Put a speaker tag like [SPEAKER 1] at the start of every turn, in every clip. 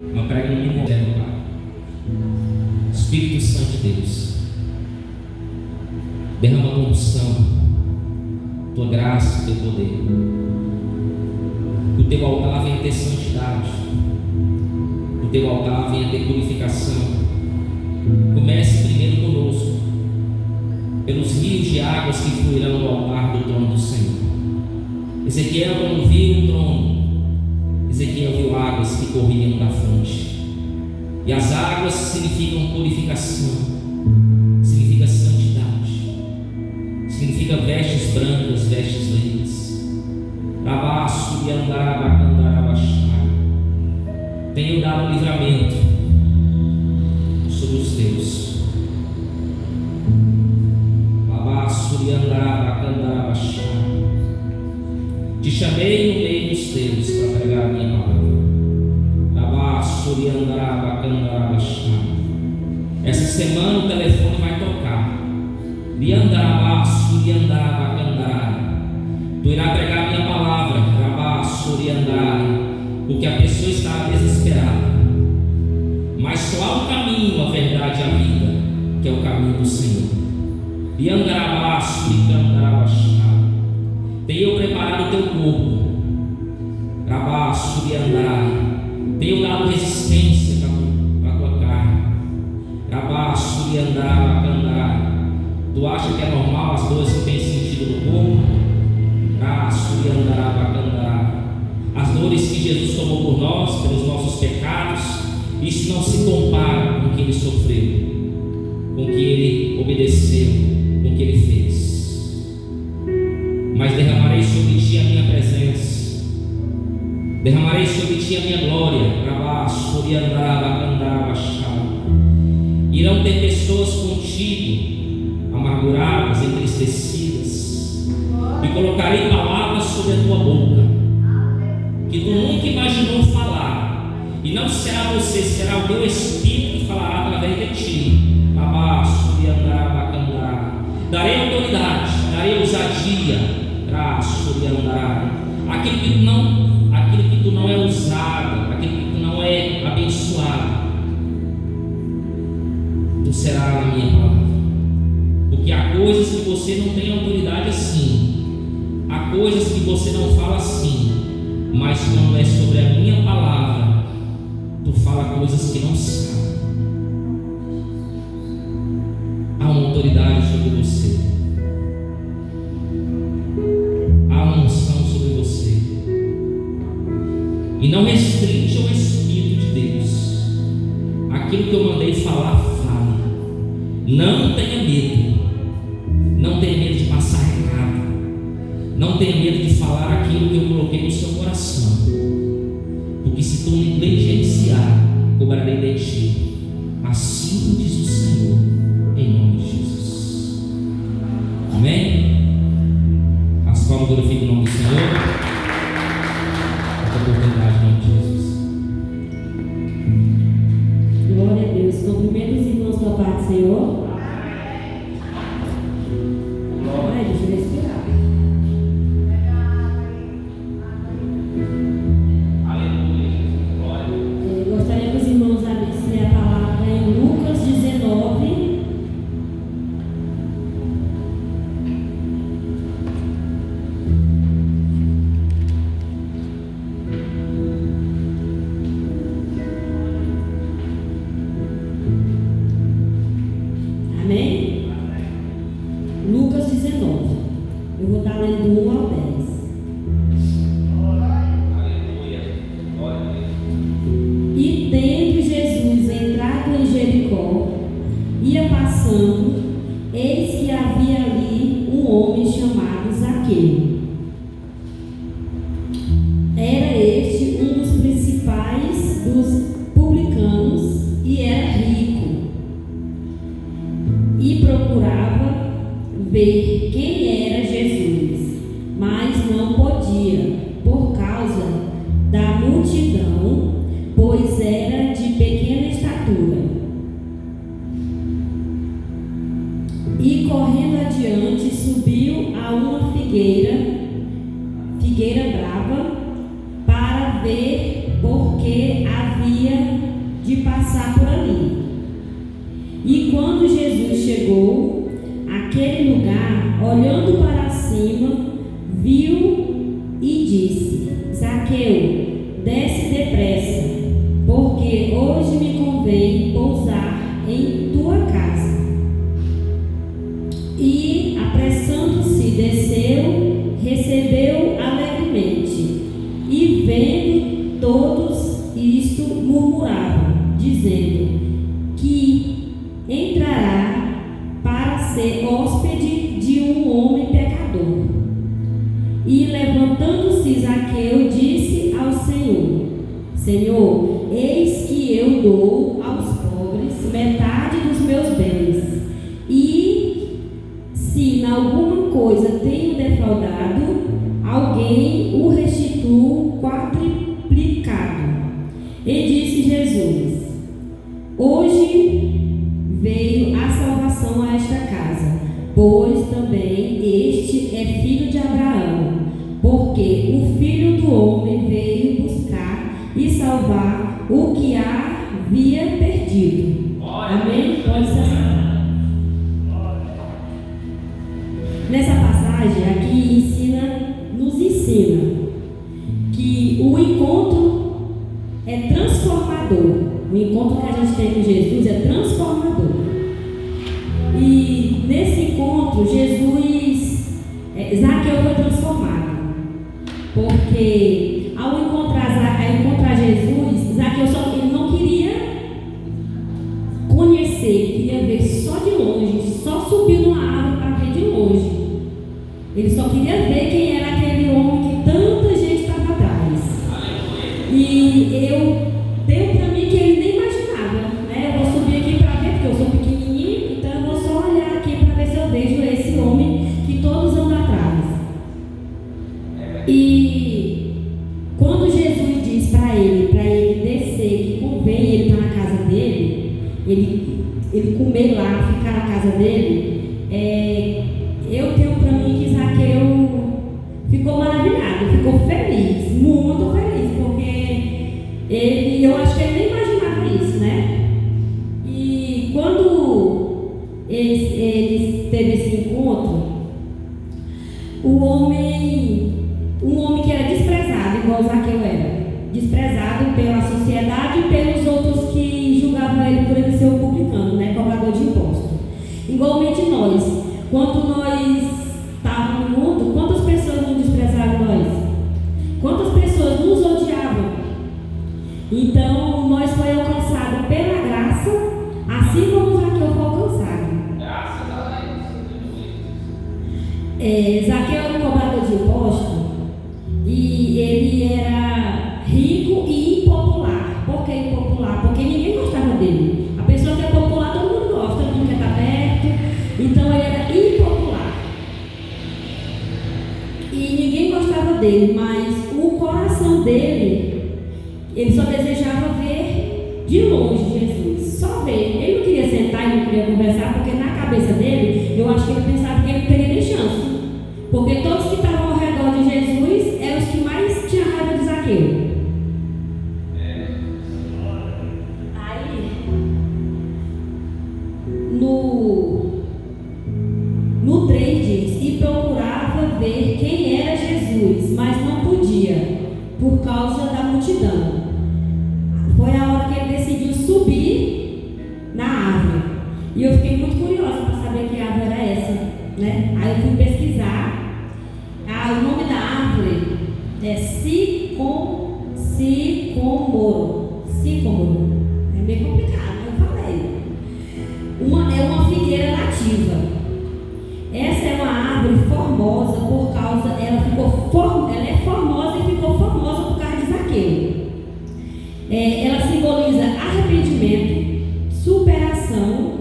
[SPEAKER 1] Uma prega no mínimo, Pai. Espírito Santo de Deus, derrama tua unção, tua graça, teu poder. Que o teu altar venha ter santidade, que o teu altar venha ter purificação. Comece primeiro conosco, pelos rios de águas que fluirão do altar do trono do Senhor. Ezequiel, quando viu o trono, Ezequiel viu águas que corriam da fonte. E as águas significam purificação, significa santidade, significa vestes brancas, vestes limpas. Abaixo e andarabacandarabachá. Tenho dado livramento sobre os teus. Abaixo e andarabacandarabachá. Te chamei no meio dos teus para pregar a minha palavra. Essa semana o telefone vai tocar. Tu irá pregar a minha palavra, porque a pessoa está desesperada. Mas só há um caminho, a verdade e a vida, que é o caminho do Senhor. Tenho preparado o teu corpo. Tenho dado resistência para a tua carne. Tu acha que é normal as dores que têm sentido no corpo? As dores que Jesus tomou por nós, pelos nossos pecados, isso não se compara com o que ele sofreu, com o que ele obedeceu, com o que ele fez. Mas derramarei sobre ti a minha presença, derramarei sobre ti a minha glória. Irão ter pessoas contigo, amarguradas, entristecidas, e colocarei palavras sobre a tua boca, que tu nunca imaginou falar, e não será você, será o meu Espírito que falará através de ti. Darei autoridade, darei ousadia, aquilo que tu não é usado, aquilo que tu não é abençoado, tu será na minha palavra. Porque há coisas que você não tem autoridade assim, há coisas que você não fala assim, mas quando é sobre a minha palavra, tu fala coisas que não sabe. Há uma autoridade sobre você, há uma unção sobre você, e não restringe ao Espírito de Deus. Aquilo que eu mandei falar, fale. Não tenha medo, não tenha medo de passar recado, não tenha medo de falar aquilo que eu coloquei no seu coração, porque se tu negligenciar, cobrarei de ti. Assim diz o Senhor, em nome de Jesus. Amém? As palmas glorificam o nome do Senhor. Essa oportunidade em nome de Jesus.
[SPEAKER 2] Glória a Deus. Cumprimento os irmãos da paz do Senhor. Ai, deixa eu respirar. Gostaria que os irmãos abrissem a palavra em Lucas 19. Amém? Lucas 19. Eu vou estar lendo do 1 ao 10. E tendo Jesus entrado em Jericó, ia passando, eis que havia ali um homem chamado Zaqueu. Era este um dos principais dos publicanos e era rico, e procurava ver quem era Jesus, mas não podia, por causa da multidão, pois era de pequena estatura. E correndo adiante, subiu a uma figueira brava, para ver porque havia E quando Jesus chegou àquele lugar, olhando para cima, viu e disse: Zaqueu, desce depressa, porque hoje me convém pousar em tua casa. E, apressando-se, desceu, recebeu alegremente. E vendo todos isto, murmuravam, dizendo que entrará para ser hóspede de um homem pecador. E levantando-se Zaqueu, disse ao Senhor: Senhor, eis que eu dou aos pobres metade dos meus bens, e se em alguma coisa tenho defraudado alguém, o restituo quadruplicado. E disse Jesus: Hoje veio a salvação a esta casa, pois também este é filho de Abraão, porque o Filho do Homem veio buscar e salvar o que havia perdido. Amém? Pode ser assim. Nessa passagem aqui nos ensina que o encontro é transformador. O encontro que a gente tem com Jesus é transformador. E nesse encontro, Zaqueu foi transformado. Porque ao encontrar Jesus, Zaqueu ele não queria conhecer, queria ver só de longe, só subiu numa árvore para ver de longe. Ele só queria ver quem era aquele homem que tanta gente estava atrás. E eu tenho para mim que ele nem imaginava, né? Eu vou subir aqui para ver, porque eu sou pequenininho, então eu vou só olhar aqui para ver se eu vejo esse homem que todos andam atrás. E quando Jesus diz para ele descer, que convém ele estar na casa dele, ele comer lá, ficar na casa dele, eu tenho para mim que Zaqueu ficou maravilhado, ficou feliz, muito feliz, porque eu acho que ele nem imaginava isso, né? E quando eles teve esse encontro, um homem que era desprezado, igual Zaqueu era, desprezado pela sociedade e pelos outros que julgavam ele por ele ser um publicano, né? Cobrador de imposto. Igualmente nós, quando nós estávamos no mundo, quantas pessoas nos desprezaram nós? Quantas pessoas nos odiavam? Então, nós foi alcançado pela graça, assim como Zaqueu foi alcançado.
[SPEAKER 1] Graças a Deus.
[SPEAKER 2] Zaqueu era um cobrador de imposto e ele era rico e impopular. Por que impopular? Porque ninguém gostava dele. A pessoa que é popular, todo mundo gosta, todo mundo quer estar perto. Então, ele era impopular. E ninguém gostava dele, mas o coração dele, ele só desejava ver de longe Jesus, só ver. Ele não queria sentar e não queria conversar, porque na cabeça dele, eu acho que ele pensava que ele não teria nem chance. Porque todos que estavam ao redor de Jesus eram os que mais tinham raiva de Zaqueu. Aí, no 3 diz: E procurava ver quem era Jesus, mas não podia, por causa da multidão. Foi a hora que ele decidiu subir na árvore. E eu fiquei muito curiosa para saber que árvore era essa, né? Aí eu fui pesquisar. O nome da árvore é sicômoro. É meio complicado, eu falei. É uma figueira nativa. Essa é uma árvore formosa por causa, ela é formosa e ficou famosa por causa de Zaqueu. Ela simboliza arrependimento, superação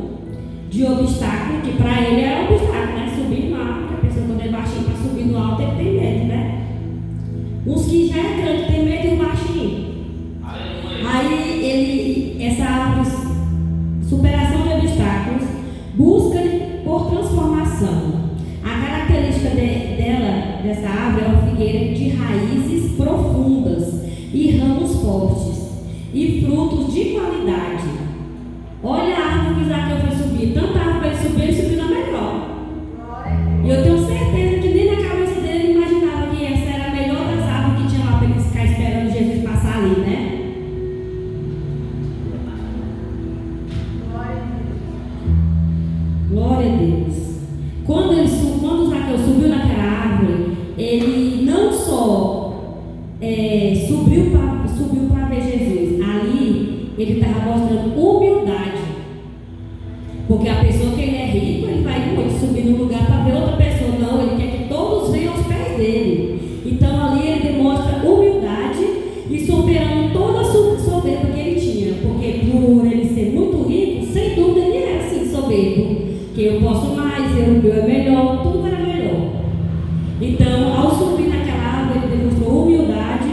[SPEAKER 2] de obstáculo, que para ele era obstáculo, né? Subir no alto, a pessoa quando é baixinho para subir no alto, ele tem medo, né? Uns que já é grande tem medo do baixinho. Aí essa árvore, superação de obstáculos, busca por transformação. A característica dessa árvore é uma figueira de raízes profundas e ramos fortes e frutos de qualidade. Olha a árvore que que Zaqueu foi subir, tanta árvore para ele subir, ele subiu na melhor. E eu tenho certeza que nem na cabeça dele ele imaginava que essa era a melhor das árvores que tinha lá para ele ficar esperando Jesus passar ali, né? Glória a Deus. Quando Zaqueu subiu naquela árvore, ele não só subiu para ver Jesus. Ali ele estava mostrando humildade. Porque a pessoa que ele é rico, ele vai muito subir no lugar para ver outra pessoa. Não, ele quer que todos venham aos pés dele. Então ali ele demonstra humildade e superando toda a soberba que ele tinha. Porque por ele ser muito rico, sem dúvida ele era assim soberbo. Que eu posso mais, o meu é melhor, tudo era melhor. Então, ao subir naquela árvore, ele demonstrou humildade,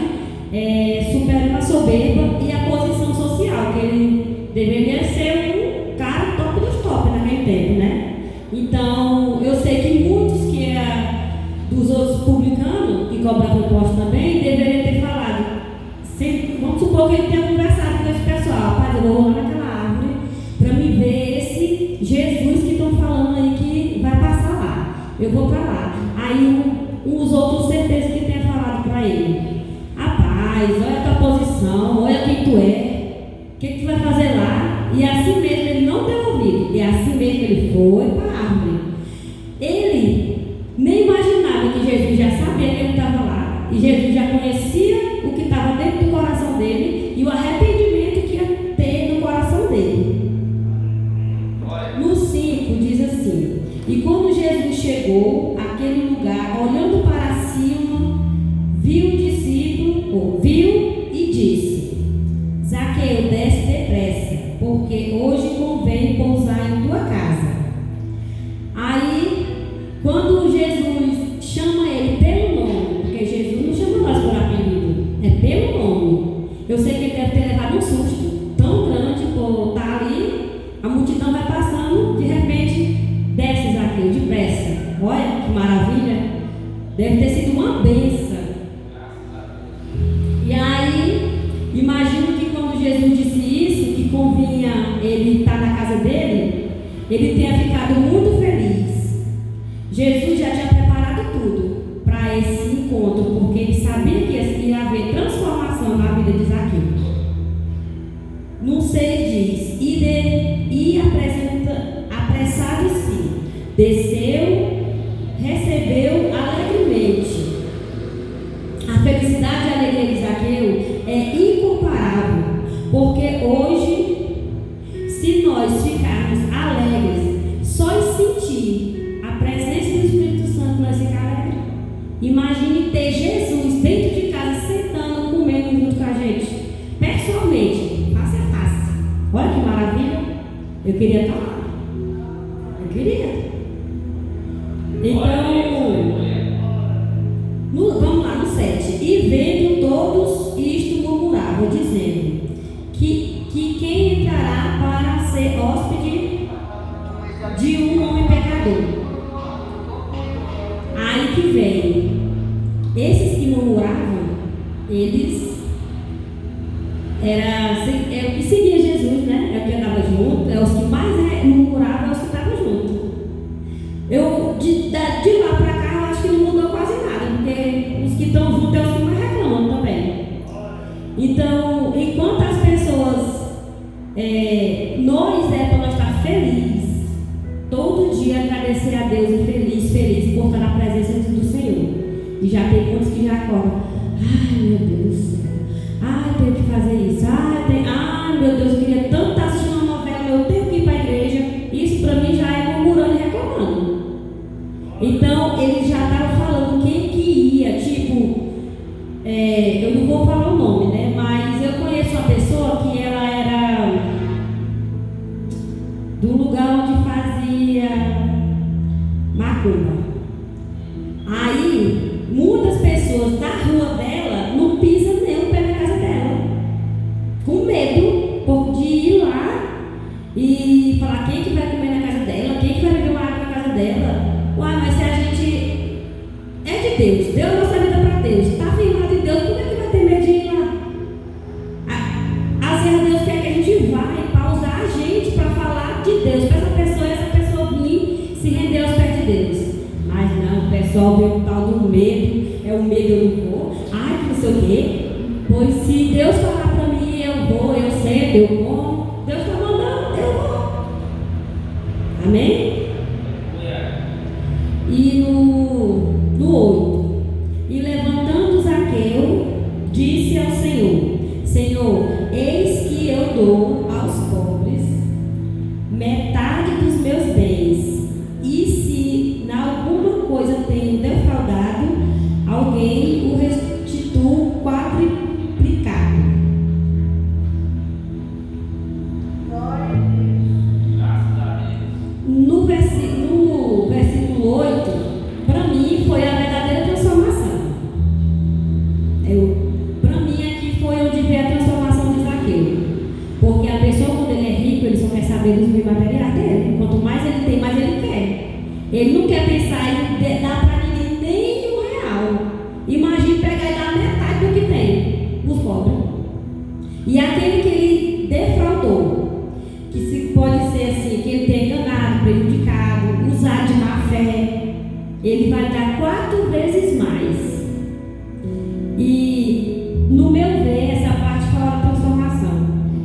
[SPEAKER 2] superando a soberba e a posição social, que ele deveria ser um cara top dos top naquele tempo, né? Então, eu sei que muitos que eram dos outros publicanos, que cobravam imposto também, deveriam ter falado. Vamos supor que ele tenha conversado com esse pessoal. Rapaz, eu vou lá naquela árvore para me ver esse Jesus que estão falando aí que vai passar lá. Eu vou para lá. Aí os outros, certeza que tenha falado para ele: rapaz, olha a tua posição, olha quem tu é, o que tu vai fazer lá? E assim mesmo ele não deu ouvido. E assim mesmo ele foi para a árvore. Ele nem imaginava que Jesus já sabia que ele estava lá. E Jesus já conhecia o que estava dentro do coração dele e o arrependimento que ia ter no coração dele. No 5 diz assim: e quando Jesus chegou àquele lugar, olhando para cima, viu o discípulo, viu e disse: Zaqueu, desce depressa, porque hoje convém pousar em tua casa. Aí, quando Jesus chama ele pelo nome, porque Jesus não chama nós por apelido, é pelo nome. Eu sei que ele deve ter levado um susto tão grande por estar ali, a multidão vai passando, de repente, desce Zaqueu, depressa. Olha que maravilha, deve ter sido uma bênção. E aí, imagino que quando Jesus disse isso, que convinha ele estar na casa dele, ele tenha ficado muito feliz. Jesus já tinha preparado tudo para esse encontro, porque ele sabia que ia haver transformação na vida de Zaqueu. No 6 diz: e apressado sim, desceu, recebeu alegremente. A felicidade e a alegria de Zaqueu é incomparável, porque hoje, se nós ficarmos alegres, só em sentir a presença do Espírito Santo nós ficamos alegres. Imagine ter Jesus dentro de casa, sentando, comendo junto com a gente, pessoalmente, face a face. Olha que maravilha. Eu queria estar lá. Eu queria. Então, vamos lá no 7. E vendo todos isto murmuravam, dizendo que quem entrará para ser hóspede de um homem pecador. Aí que vem. Esses que murmuravam, eles eram que seguia Jesus, né? É o que andava junto, é os que mais murmuravam, é os que estavam junto. De lá para cá, eu acho que não mudou quase nada, porque os que estão juntos é os que mais reclamam também. Então, enquanto as pessoas, para nós estar felizes, todo dia agradecer a Deus e feliz por estar na presença do Senhor. E já tem muitos que já acordam: ai meu Deus do céu, ai tenho que fazer isso, ai meu Deus, eu queria tanto estar assistindo uma novela, eu tenho que ir para a igreja. Isso para mim já é murmurando e reclamando. Então eles já estavam falando quem que ia, tipo, eu não vou falar o nome, né? Mas eu conheço uma pessoa que ela era do lugar onde fazia macumba. Aí, muitas pessoas da rua dela não pisam nem o pé na casa dela, com medo de ir lá e falar quem que vai comer na casa dela, quem que vai beber uma água na casa dela. Uai, mas se a gente é de Deus, deu a nossa vida para Deus, está firmado em Deus, por que vai ter medo de ir lá? Às vezes Deus quer que a gente vá para usar a gente para falar de Deus pessoal vê o tal do medo, é o medo eu não vou, ai que não sei o quê. Pois se Deus falar para mim, eu vou, eu sento, eu como, Deus está mandando, eu vou. Amém? E no 8, e levantando Zaqueu, disse ao Senhor: Senhor, eis que eu dou aos pobres metade dos meus bens, e se em alguma coisa tenho defraudado alguém, o restituo quadriplicado. No versículo 8, para mim foi a verdadeira transformação. Para mim aqui foi onde veio a transformação de Zaqueu. Porque a pessoa, quando ele é rico, ele só quer saber dos bens materiais dele. Quanto mais ele tem, mais ele quer. Ele não quer pensar em dar para ninguém nem R$1. Imagine pegar e dar metade do que tem, os pobres. E aquele que ele defraudou, que se pode ser assim, que ele tenha enganado, prejudicado, usado de má fé, ele vai dar 4 vezes mais. E no meu ver, essa parte fala da transformação.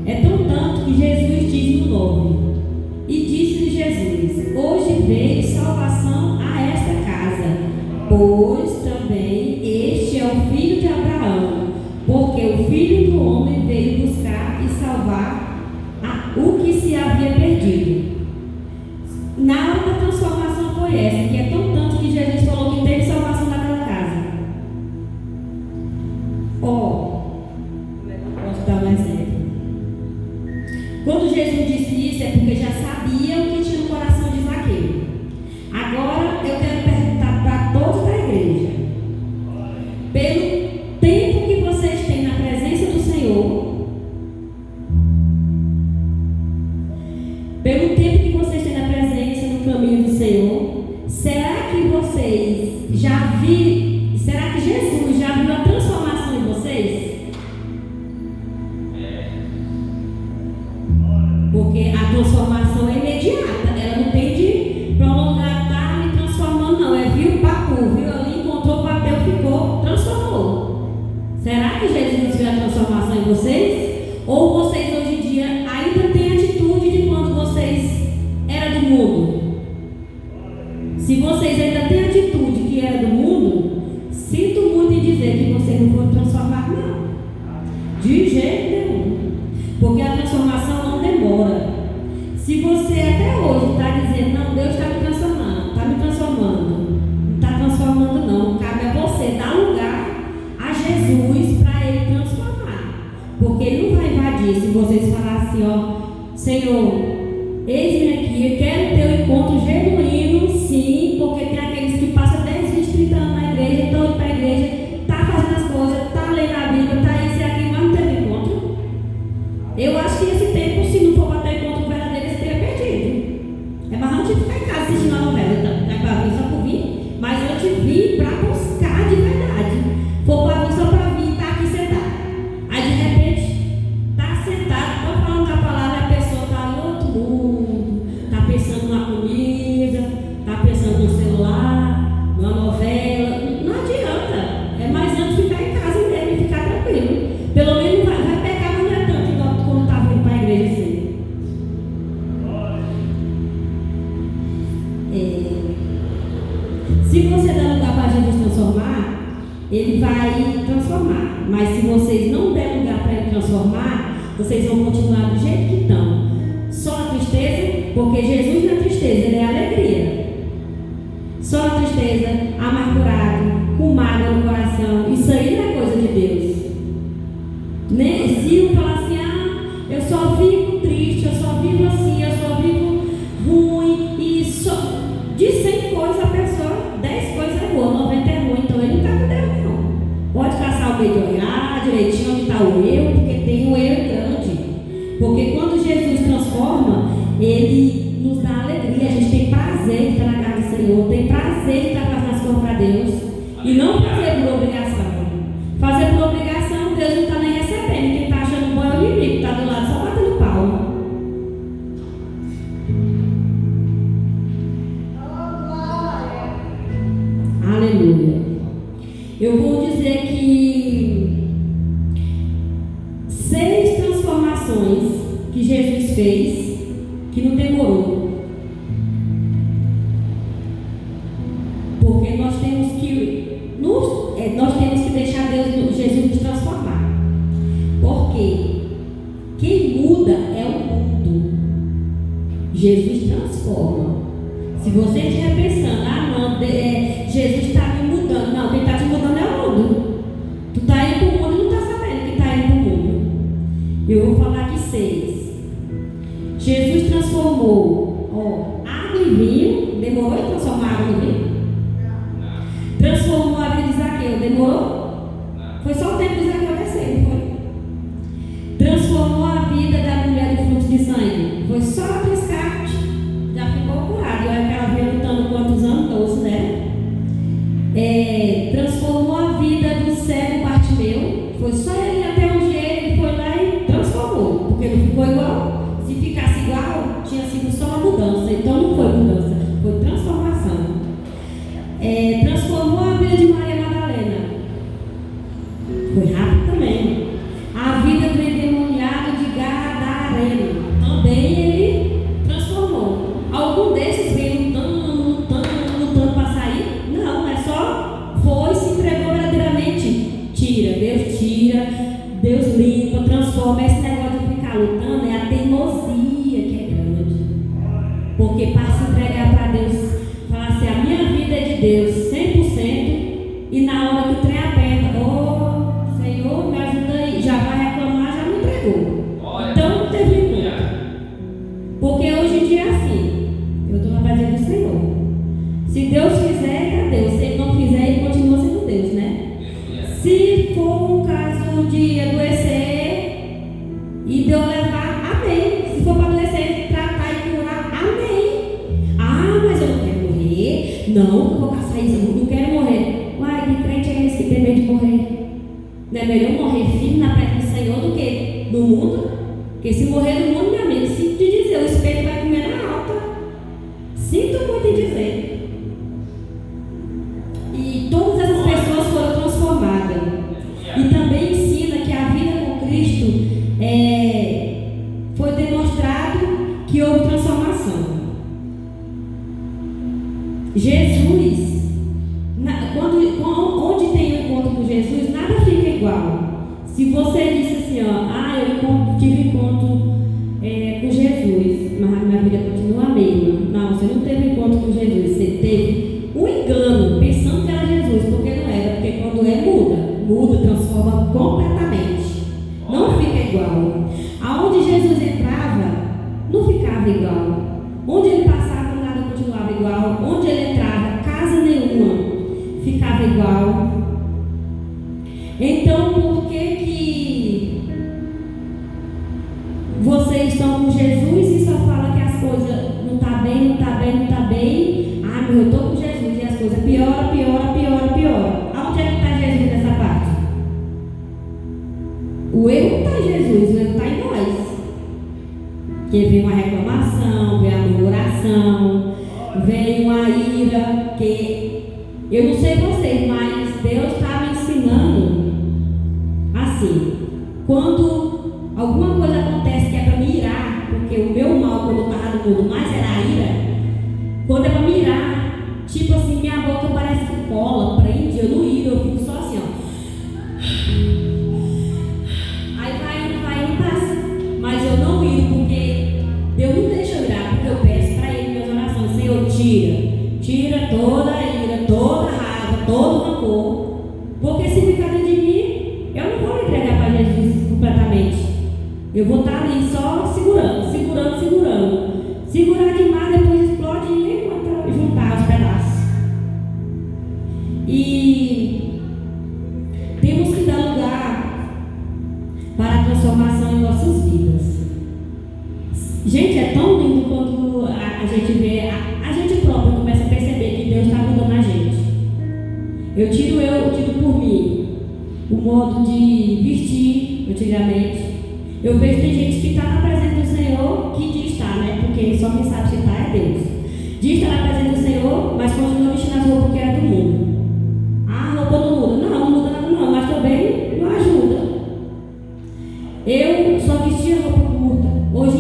[SPEAKER 2] É tão tanto que Jesus diz no 9: e disse-lhe Jesus: hoje veio salvação a esta casa, pois também este é o filho de Abraão, porque o Filho do Homem veio buscar e salvar o que se havia perdido. Na hora da transformação foi essa, que é tão tanto que Jesus falou que teve salvação naquela casa. Posso dar um exemplo. Quando Jesus disse isso, é porque já sabia o que tinha no coração de Zaqueu. Agora eu quero perguntar para todos da igreja: pelo tempo que vocês têm na presença do Senhor, pelo tempo que vocês têm na presença, no caminho do Senhor, será que vocês já viram? Será que Jesus já viu a transformação em vocês? Porque a transformação é imediata, ela não tem de prolongar, tá me transformando, não. É viu, papo, viu ali, encontrou, bateu, ficou, transformou. Será que Jesus viu a transformação em vocês? Ou vocês hoje em dia ainda têm atitude de quando vocês eram do mundo? Se vocês ainda têm atitude que era do mundo, sinto muito em dizer que vocês não foram transformados, não. De jeito nenhum. Porque a transformação não demora. Se você até hoje está dizendo, não, Deus está me transformando, não está transformando não, cabe a você dar lugar a Jesus para Ele transformar. Porque Ele não vai invadir se vocês falarem assim, ó, Senhor, eis-me aqui, eu quero ter um encontro genuíno, sim, porque tem aqueles que passam 10, 20, 30 anos na igreja, estão indo para a igreja, está fazendo as coisas, está lendo a Bíblia, está isso e aquilo, mas não teve encontro. Eu acho que esse tempo, se não for para ter encontro verdadeiro, esse tempo é perdido. É mais antes de ficar em casa assistindo a novela, então, é para vir só por vir, mas antes de vir para buscar de verdade. For para vir só para vir, está aqui sentado. Aí de repente, está sentado, está falando com a palavra, a pessoa está em outro mundo, está pensando na comida, está pensando no celular, numa novela. Não adianta. É mais antes de ficar em casa mesmo e ficar tranquilo. Pelo menos vai pegar, mas não é tanto igual quando está vindo para a igreja assim. Se você dá lugar para Jesus transformar, Ele vai transformar. Mas se vocês não der lugar para Ele transformar, vocês vão continuar do jeito que estão. Só a tristeza, porque Jesus na tristeza, Ele é alegria. Só a tristeza, amargurado, com mágoa no coração. Isso aí não é coisa de Deus. Nem se eu falar assim, eu só vivo triste, eu só vivo assim, eu só vivo ruim, e só de 100 coisas a pessoa, 10 coisas é boa, 90 é ruim, então ele não está com Deus, não. Pode caçar o meio de olhar direitinho onde está o eu, porque tem um eu grande. Porque quando Jesus transforma, Ele nos dá alegria, a gente tem prazer de estar na casa do Senhor, tem prazer de estar fazendo as coisas para Deus, e não fazer por obrigação. Fazer por obrigação, Deus não está nem recebendo. Quem está achando bom é o inimigo, está do lado só batendo pau. Aleluia. que Jesus fez, que não demorou. Porque nós temos que deixar Jesus nos transformar. Porque quem muda é o mundo. Jesus transforma. Se você estiver pensando, Jesus está me mudando. Não, quem está te mudando é o mundo. Tu está indo para o mundo e não está sabendo que está indo para o mundo. Eu vou falar aqui 6. Jesus transformou água em vinho. Demorou em transformar água em vinho? Transformou a vida de Zaqueu. Demorou? Foi só o tempo de Zaqueu descer, não foi? Transformou a vida da mulher do fluxo de sangue. Foi só a descarte. Já ficou curada. E olha que ela veio lutando quantos anos? 12, né? Transformou a vida do cego Bartimeu. Foi só ele até onde ele foi lá e transformou. Porque não ficou igual. Se ficasse igual, tinha sido só uma mudança. Então não foi mudança, foi transformação. Transformou a vida de Maria Madalena. Foi rápido também. A vida do endemoniado de Gadareno. Também ele transformou. Algum desses veio lutando para sair? Não, é só foi, se entregou verdadeiramente. Tira, Deus limpa, transforma. Esse negócio de ficar lutando é a teimosia que é grande. Porque para se entregar para Deus, falar assim, a minha vida é de Deus 100%, e na hora que o trem aperta, Senhor, me ajuda aí, já vai reclamar, já me entregou. Então não teve muito. Porque hoje em dia é assim, eu estou na presença do Senhor. Se Deus fizer, é Deus. Se Ele não fizer, Ele continua sendo Deus, né? Se for um caso de adoecer e Deus levar, amém. Se for para adoecer, tratar e curar, amém. Mas eu não quero morrer. Não, eu vou caçar isso, eu não quero morrer. Uai, que crente é esse que tem medo de morrer? Não é melhor morrer firme na presença do Senhor do que no mundo? Porque se morrer no mundo, meu amigo, sinto te dizer, o espelho vai comer na alta. Sinto muito em dizer. E todas essas pessoas foram transformadas. E também ensina que a vida com Cristo foi demonstrado que houve transformação. Jesus, onde tem o encontro com Jesus, nada fica igual. Se você disse assim, eu tive encontro com Jesus, mas a minha vida continua a mesma. Não, você não teve encontro com Jesus, você teve um engano, pensando que era Jesus, porque não era, porque quando muda, transforma completamente. Não fica igual. Aonde Jesus entrava, não ficava igual. Onde ele passava, nada continuava igual. Onde ele entrava, casa nenhuma ficava igual. Então, por que vocês estão com Jesus e só falam que as coisas não tá bem? Mas eu estou com Jesus e as coisas pioram. Aonde é que está Jesus nessa parte? O erro não está em Jesus, o erro está em nós. Porque vem uma reclamação, vem a murmuração, vem uma ira, que eu não sei vocês, mas Deus está me ensinando assim, quando alguma coisa acontece que é para me irar, porque o meu mal quando eu estava no mundo mais era a ira, quando é para me irar, tipo assim, minha boca parece que cola, prende, eu não iro, eu fico só assim, aí vai, passa, mas eu não iro, porque Deus não deixa eu irar, porque eu peço para Ele em minhas orações, Senhor, tira toda a ira, toda a raiva, todo o rancor, porque se ficar dentro de mim, eu não vou me entregar para Jesus completamente. Eu vou estar ali só segurando. Segurar demais, depois explode e nem aguenta juntar os pedaços. E temos que dar lugar para a transformação em nossas vidas. Gente, é tão lindo quando a gente vê, a gente próprio começa a perceber que Deus está mudando a gente. Eu tiro por mim o modo de vestir antigamente. Eu vejo que tem gente que está na presença do Senhor, que diz estar, né? Porque só quem sabe se está é Deus. Diz estar na presença do Senhor, mas continua vestindo as roupas que era do mundo. A roupa não muda. Não muda nada não, mas também não ajuda. Eu só vestia roupa curta. Hoje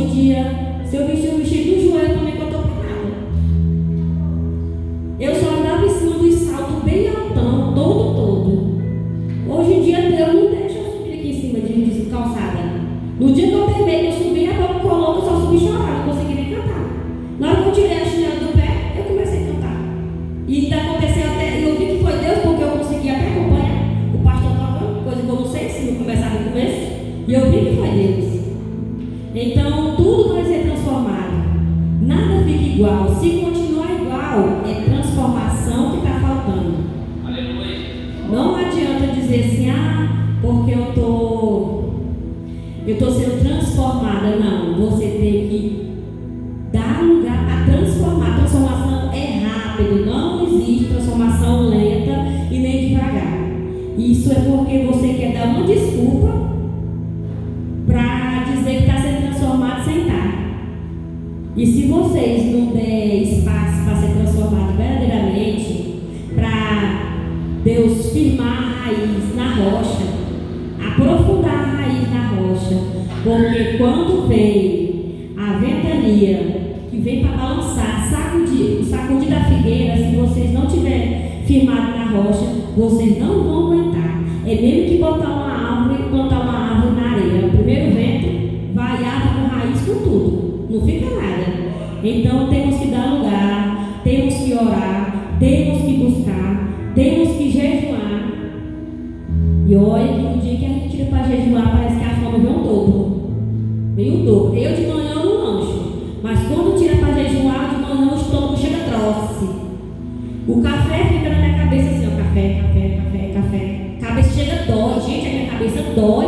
[SPEAKER 2] Então tudo vai ser transformado. Nada fica igual. Se continuar igual, é transformação que está faltando.
[SPEAKER 1] Aleluia.
[SPEAKER 2] Não adianta dizer assim, porque eu estou sendo transformada. Não, você tem que dar lugar a transformar. A transformação é rápida, não existe transformação lenta e nem devagar. Isso é porque você quer dar uma desculpa para dizer que está sendo transformado sem estar. E se vocês não der espaço para ser transformado verdadeiramente, para Deus firmar a raiz na rocha, aprofundar a raiz na rocha, porque quando vem a ventania que vem para balançar, sacudir da figueira, se vocês não tiverem firmado na rocha, vocês não vão aguentar. É mesmo que botar uma árvore e plantar uma árvore na areia. O primeiro vento vai árvore com raiz com tudo, não fica nada. Então temos que dar lugar, temos que orar, temos que buscar, temos que jejuar. E olha que no dia que a gente tira para jejuar, parece que a fome vem o dobro. Vem o dobro. Eu de manhã não lancho, mas quando tira para jejuar, de manhã o estômago chega troce. O café fica na minha cabeça assim, ó, café. A cabeça chega dói. Gente, a minha cabeça dói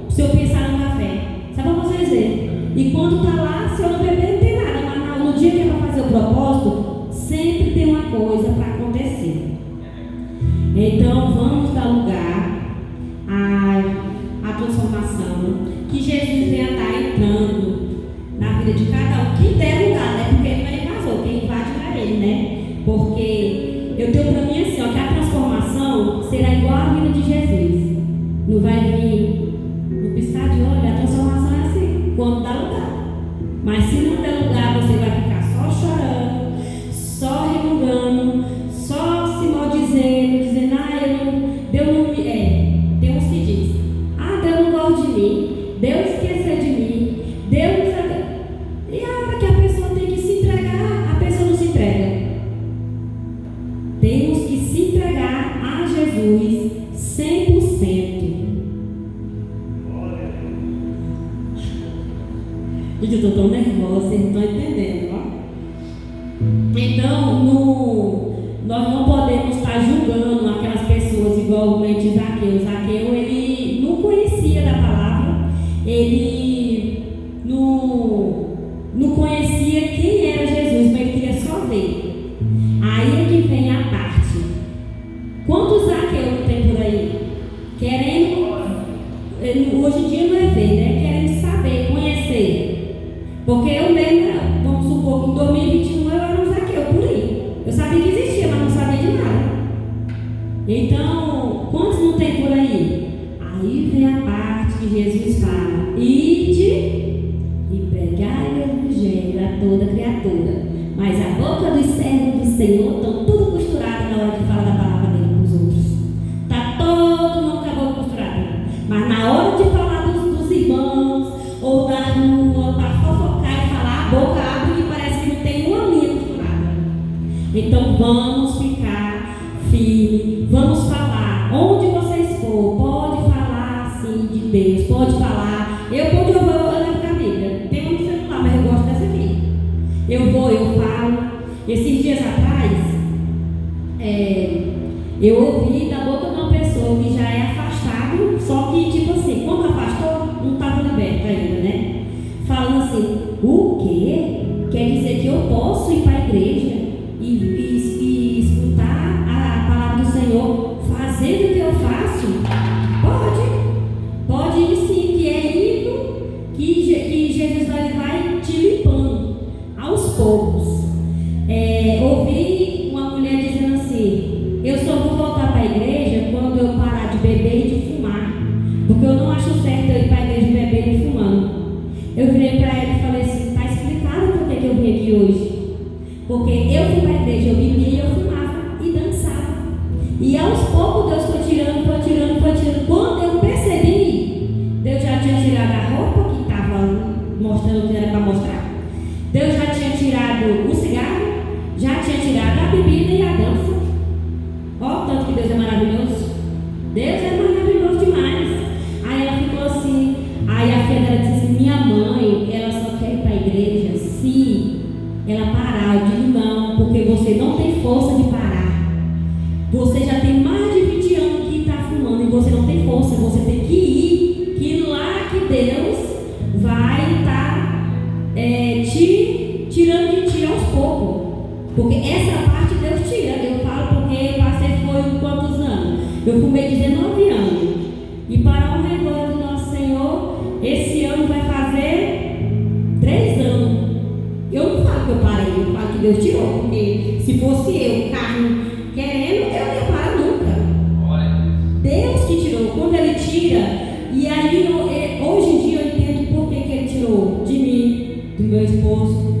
[SPEAKER 2] se eu pensar no café. Sabe pra vocês verem? E quando tá lá, se eu não beber, não tem nada. Mas no dia que é para fazer o propósito, sempre tem uma coisa para acontecer. Então, vamos dar lugar à transformação que Jesus venha estar entrando na vida de cada um. Que der lugar, né? Porque ele não é invasor, quem invade é ele, né? Porque eu tenho para mim assim, ó, que a transformação será igual à vida de Jesus. Não vai vir no piscar de olho, a transformação é assim, quando dá lugar. Mas se não der lugar, você vai ficar só chorando, só remungando, só se maldizendo, dizendo, Deus não me... tem uns que diz, Deus não gosta de mim, Deus esqueceu de mim, Deus não sabe... E a hora que a pessoa tem que se entregar, a pessoa não se entrega. Temos que se entregar a Jesus 100%. Gente, eu estou tão nervosa, vocês não estão entendendo, ó. Então, nós não podemos estar julgando aquelas pessoas igualmente Zaqueu. Zaqueu, ele não conhecia da palavra, ele não conhecia quem era Jesus, mas ele queria só ver. Aí é que vem a parte. Quantos Zaqueu tem por aí? Querendo, hoje em dia não é ver, né? Querendo saber, conhecer. Porque eu mesmo, vamos supor que em 2021 eu era um Zaqueu por aí. Eu sabia que existia, mas não sabia de nada. Então, quantos não tem por aí? Aí vem a parte que Jesus fala: ide e pregai o evangelho a toda criatura. Mas a boca dos servos do Senhor estão tudo costurada na hora de falar da palavra dele para os outros. Está todo mundo com a boca costurada. Mas na hora de falar dos irmãos, ou da rua, para fofocar e falar, a boca abre que parece que não tem uma linha costurada. Então vamos ficar firmes, vamos falar. Onde vocês for, pode falar assim de Deus, pode falar. Eu levo a Bíblia. Tem um celular, mas eu gosto dessa aqui. Eu falo. Esses dias atrás, eu ouvi da boca de uma pessoa que já é afastado, só que, tipo assim, quando afastou, não estava liberto ainda, né? Falando assim: o quê? Quer dizer que eu posso ir para a igreja e escutar a palavra do Senhor fazendo o que eu faço? Pode ir sim, que é indo que Jesus vai te limpando aos poucos. Ouvi uma mulher dizendo assim: eu só vou voltar para a igreja quando eu parar de beber e de fumar, porque eu não acho certo eu ir para a igreja bebendo e fumando. Eu virei para ela e falei assim: está explicado por que eu vim aqui hoje? Porque eu fui para a igreja, eu bebia, eu fumava e dançava. E aos poucos Deus foi tirando. Quando eu percebi, Deus já tinha tirado a roupa que estava mostrando o que era para mostrar. Deus já tinha tirado o cigarro, já tinha tirado a bebida e a dança. Olha o tanto que Deus é maravilhoso. Deus é maravilhoso demais. Aí ela ficou assim. Aí a filha dela disse assim: minha mãe, ela só ela parar. Eu digo não, porque você não tem força de parar. Você já tem mais de 20 anos que está fumando e você não tem força. Você tem que ir, que lá que Deus vai estar te tirando de ti aos poucos. Porque essa parte Deus tira. Eu falo porque eu passei foi quantos anos? Eu fumei 19 anos. E para a honra e glória do nosso Senhor, esse ano vai fazer 3 anos. Eu não falo que eu parei, eu falo que Deus tirou. Porque se fosse eu, carne, querendo, eu não ia parar nunca. Deus que tirou. Quando Ele tira, e aí hoje em dia eu entendo por que Ele tirou de mim, do meu esposo.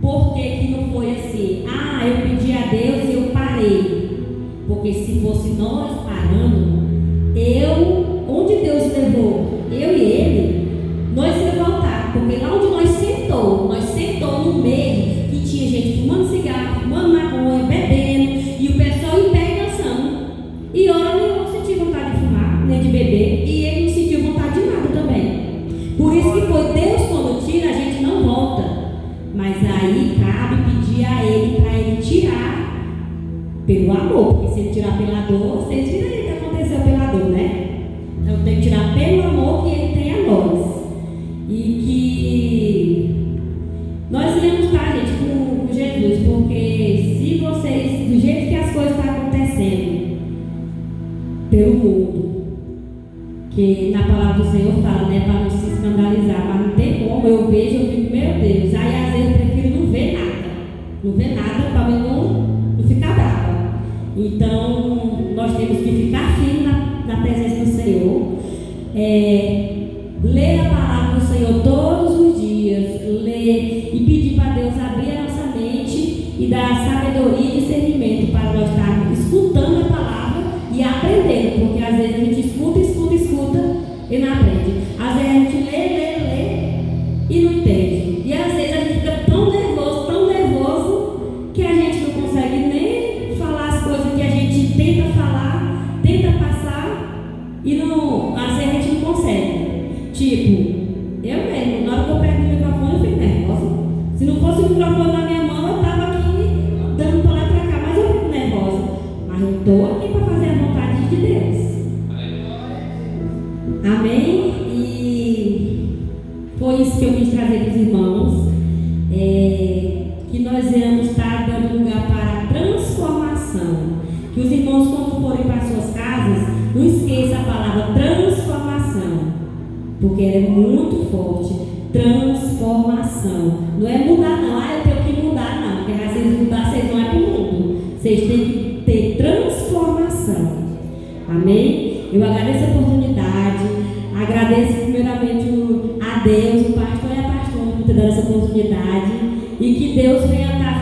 [SPEAKER 2] Por que não foi assim? Eu pedi a Deus e eu parei. Porque se fosse nós parando, onde Deus levou eu e ele, nós ia voltar. Porque lá onde nós sentou no meio que tinha gente fumando cigarro, fumando maconha, bebendo, e o pessoal em pé dançando. E hora nenhuma eu não senti vontade de fumar, nem de beber, e ele não sentiu vontade de nada também. Por isso que foi Deus, quando tira, a gente não volta. Mas aí cabe pedir a Ele para Ele tirar pelo amor, porque se Ele tirar pela dor, vocês viram aí o que aconteceu pela dor, né? Então tem que tirar pelo amor que Ele tem a nós. E que nós iremos estar, gente, com Jesus, porque se vocês, do jeito que as coisas estão acontecendo pelo mundo, que na palavra do Senhor fala, né, para não se escandalizar, mas não tem como, eu vejo, eu fico, meu Deus, aí às vezes eu prefiro não ver nada para mim não ficar brava. Então nós temos que ficar firmes na presença do Senhor, ler a palavra do Senhor todos os dias, ler e pedir para Deus abrir a nossa mente e dar sabedoria e discernimento para nós estarmos escutando a palavra e aprendendo, porque às vezes a gente escuta e não aprende. Às vezes a gente lê e não entende. E às vezes a gente fica tão nervoso que a gente não consegue nem falar as coisas que a gente tenta falar, tenta passar e não, às vezes a gente não consegue. Tipo, eu mesmo, na hora que eu pego o microfone eu fico nervosa. Se não fosse o microfone na minha mão, eu estava aqui dando para lá e para cá, mas eu fico nervosa. Mas eu estou aqui para fazer a vontade de Deus. Amém? E foi isso que eu quis trazer para os irmãos, que nós iremos estar dando lugar para a transformação. Que os irmãos, quando forem para suas casas, não esqueçam a palavra transformação, porque ela é muito forte. Transformação. Não é mudar não, eu tenho que mudar não, porque se vocês mudar, vocês não é para o mundo. Vocês têm que ter transformação. Amém? Eu agradeço a oportunidade, agradeço primeiramente a Deus, o pastor e a pastora por ter dado essa oportunidade, e que Deus venha estar